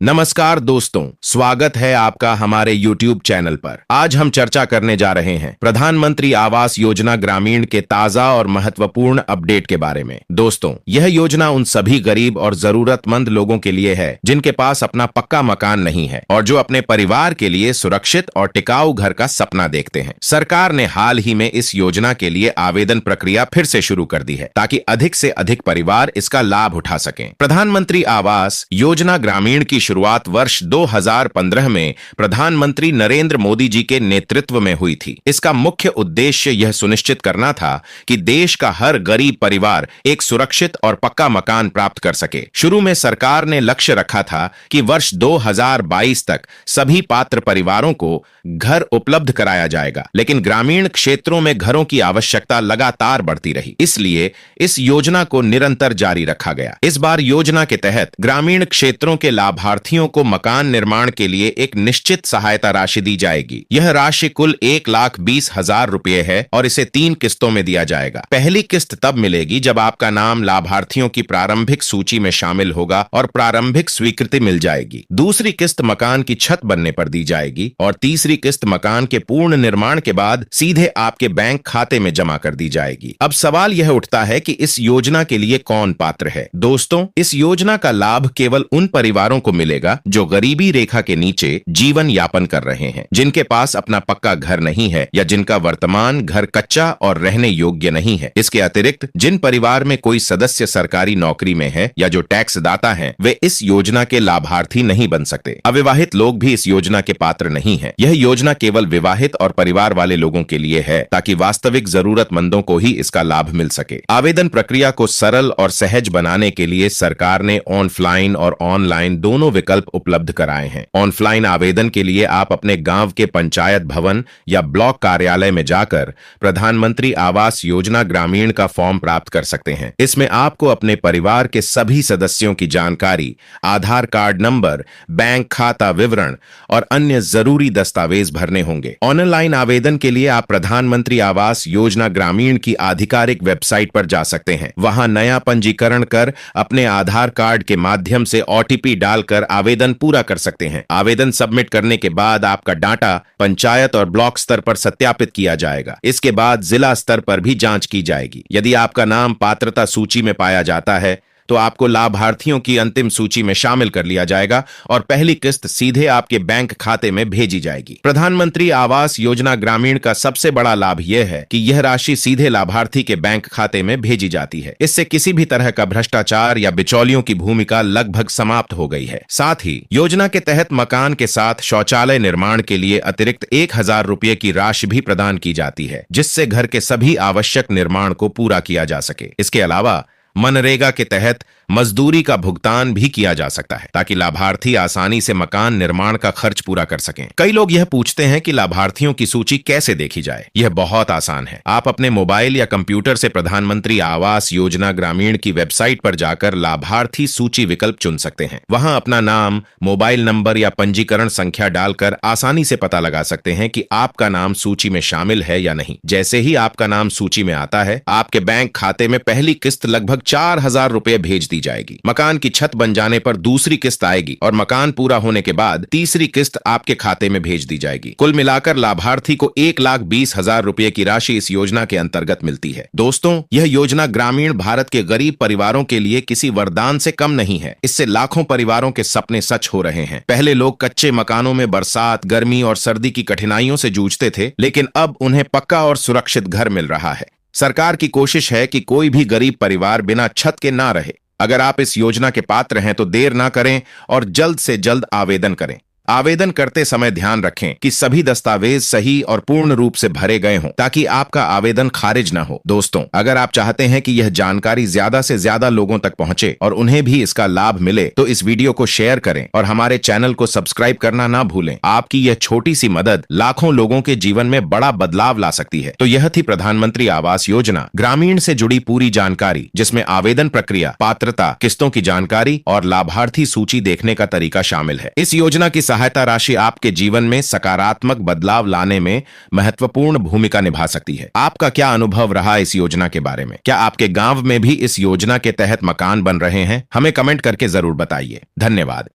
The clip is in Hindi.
नमस्कार दोस्तों, स्वागत है आपका हमारे YouTube चैनल पर। आज हम चर्चा करने जा रहे हैं प्रधानमंत्री आवास योजना ग्रामीण के ताजा और महत्वपूर्ण अपडेट के बारे में। दोस्तों, यह योजना उन सभी गरीब और जरूरतमंद लोगों के लिए है जिनके पास अपना पक्का मकान नहीं है और जो अपने परिवार के लिए सुरक्षित और टिकाऊ घर का सपना देखते हैं। सरकार ने हाल ही में इस योजना के लिए आवेदन प्रक्रिया फिर से शुरू कर दी है ताकि अधिक से अधिक परिवार इसका लाभ उठा सकें। प्रधानमंत्री आवास योजना ग्रामीण की शुरुआत वर्ष 2015 में प्रधानमंत्री नरेंद्र मोदी जी के नेतृत्व में हुई थी। इसका मुख्य उद्देश्य यह सुनिश्चित करना था कि देश का हर गरीब परिवार एक सुरक्षित और पक्का मकान प्राप्त कर सके। शुरू में सरकार ने लक्ष्य रखा था कि वर्ष 2022 तक सभी पात्र परिवारों को घर उपलब्ध कराया जाएगा, लेकिन ग्रामीण क्षेत्रों में घरों की आवश्यकता लगातार बढ़ती रही, इसलिए इस योजना को निरंतर जारी रखा गया। इस बार योजना के तहत ग्रामीण क्षेत्रों के लाभार्थियों को मकान निर्माण के लिए एक निश्चित सहायता राशि दी जाएगी। यह राशि कुल 1,20,000 रुपए है और इसे 3 किस्तों में दिया जाएगा। पहली किस्त तब मिलेगी जब आपका नाम लाभार्थियों की प्रारंभिक सूची में शामिल होगा और प्रारंभिक स्वीकृति मिल जाएगी। दूसरी किस्त मकान की छत बनने पर दी जाएगी और तीसरी किस्त मकान के पूर्ण निर्माण के बाद सीधे आपके बैंक खाते में जमा कर दी जाएगी। अब सवाल यह उठता है कि इस योजना के लिए कौन पात्र है। दोस्तों, इस योजना का लाभ केवल उन परिवारों को मिलेगा जो गरीबी रेखा के नीचे जीवन यापन कर रहे हैं, जिनके पास अपना पक्का घर नहीं है या जिनका वर्तमान घर कच्चा और रहने योग्य नहीं है। इसके अतिरिक्त जिन परिवार में कोई सदस्य सरकारी नौकरी में है या जो टैक्स दाता हैं, वे इस योजना के लाभार्थी नहीं बन सकते। अविवाहित लोग भी इस योजना के पात्र नहीं हैं। यह योजना केवल विवाहित और परिवार वाले लोगों के लिए है ताकि वास्तविक जरूरतमंदों को ही इसका लाभ मिल सके। आवेदन प्रक्रिया को सरल और सहज बनाने के लिए सरकार ने ऑफलाइन और ऑनलाइन दोनों विकल्प उपलब्ध कराए हैं। ऑफलाइन आवेदन के लिए आप अपने गांव के पंचायत भवन या ब्लॉक कार्यालय में जाकर प्रधानमंत्री आवास योजना ग्रामीण का फॉर्म प्राप्त कर सकते हैं। इसमें आपको अपने परिवार के सभी सदस्यों की जानकारी, आधार कार्ड नंबर, बैंक खाता विवरण और अन्य जरूरी दस्तावेज भरने होंगे। ऑनलाइन आवेदन के लिए आप प्रधानमंत्री आवास योजना ग्रामीण की आधिकारिक वेबसाइट पर जा सकते हैं। वहां नया पंजीकरण कर अपने आधार कार्ड के माध्यम से OTP डालकर आवेदन पूरा कर सकते हैं। आवेदन सबमिट करने के बाद आपका डाटा पंचायत और ब्लॉक स्तर पर सत्यापित किया जाएगा। इसके बाद जिला स्तर पर भी जांच की जाएगी। यदि आपका नाम पात्रता सूची में पाया जाता है तो आपको लाभार्थियों की अंतिम सूची में शामिल कर लिया जाएगा और पहली किस्त सीधे आपके बैंक खाते में भेजी जाएगी। प्रधानमंत्री आवास योजना ग्रामीण का सबसे बड़ा लाभ यह है कि यह राशि सीधे लाभार्थी के बैंक खाते में भेजी जाती है। इससे किसी भी तरह का भ्रष्टाचार या बिचौलियों की भूमिका लगभग समाप्त हो गई है। साथ ही योजना के तहत मकान के साथ शौचालय निर्माण के लिए अतिरिक्त 1,000 रुपए की राशि भी प्रदान की जाती है, जिससे घर के सभी आवश्यक निर्माण को पूरा किया जा सके। इसके अलावा मनरेगा के तहत मजदूरी का भुगतान भी किया जा सकता है ताकि लाभार्थी आसानी से मकान निर्माण का खर्च पूरा कर सकें। कई लोग यह पूछते हैं कि लाभार्थियों की सूची कैसे देखी जाए। यह बहुत आसान है। आप अपने मोबाइल या कंप्यूटर से प्रधानमंत्री आवास योजना ग्रामीण की वेबसाइट पर जाकर लाभार्थी सूची विकल्प चुन सकते हैं। वहां अपना नाम, मोबाइल नंबर या पंजीकरण संख्या डालकर आसानी से पता लगा सकते हैं कि आपका नाम सूची में शामिल है या नहीं। जैसे ही आपका नाम सूची में आता है, आपके बैंक खाते में पहली किस्त लगभग 4,000 रुपए भेज दी जाएगी। मकान की छत बन जाने पर दूसरी किस्त आएगी और मकान पूरा होने के बाद तीसरी किस्त आपके खाते में भेज दी जाएगी। कुल मिलाकर लाभार्थी को 1,20,000 रुपए की राशि इस योजना के अंतर्गत मिलती है। दोस्तों, यह योजना ग्रामीण भारत के गरीब परिवारों के लिए किसी वरदान से कम नहीं है। इससे लाखों परिवारों के सपने सच हो रहे हैं। पहले लोग कच्चे मकानों में बरसात, गर्मी और सर्दी की कठिनाइयों से जूझते थे, लेकिन अब उन्हें पक्का और सुरक्षित घर मिल रहा है। सरकार की कोशिश है कि कोई भी गरीब परिवार बिना छत के ना रहे। अगर आप इस योजना के पात्र हैं तो देर ना करें और जल्द से जल्द आवेदन करें। आवेदन करते समय ध्यान रखें कि सभी दस्तावेज सही और पूर्ण रूप से भरे गए हों ताकि आपका आवेदन खारिज न हो। दोस्तों, अगर आप चाहते हैं कि यह जानकारी ज्यादा से ज्यादा लोगों तक पहुंचे और उन्हें भी इसका लाभ मिले तो इस वीडियो को शेयर करें और हमारे चैनल को सब्सक्राइब करना ना भूलें। आपकी यह छोटी सी मदद लाखों लोगों के जीवन में बड़ा बदलाव ला सकती है। तो यह थी प्रधानमंत्री आवास योजना ग्रामीण से जुड़ी पूरी जानकारी, जिसमें आवेदन प्रक्रिया, पात्रता, किस्तों की जानकारी और लाभार्थी सूची देखने का तरीका शामिल है। इस योजना की सहायता राशि आपके जीवन में सकारात्मक बदलाव लाने में महत्वपूर्ण भूमिका निभा सकती है। आपका क्या अनुभव रहा इस योजना के बारे में? क्या आपके गांव में भी इस योजना के तहत मकान बन रहे हैं? हमें कमेंट करके जरूर बताइए। धन्यवाद।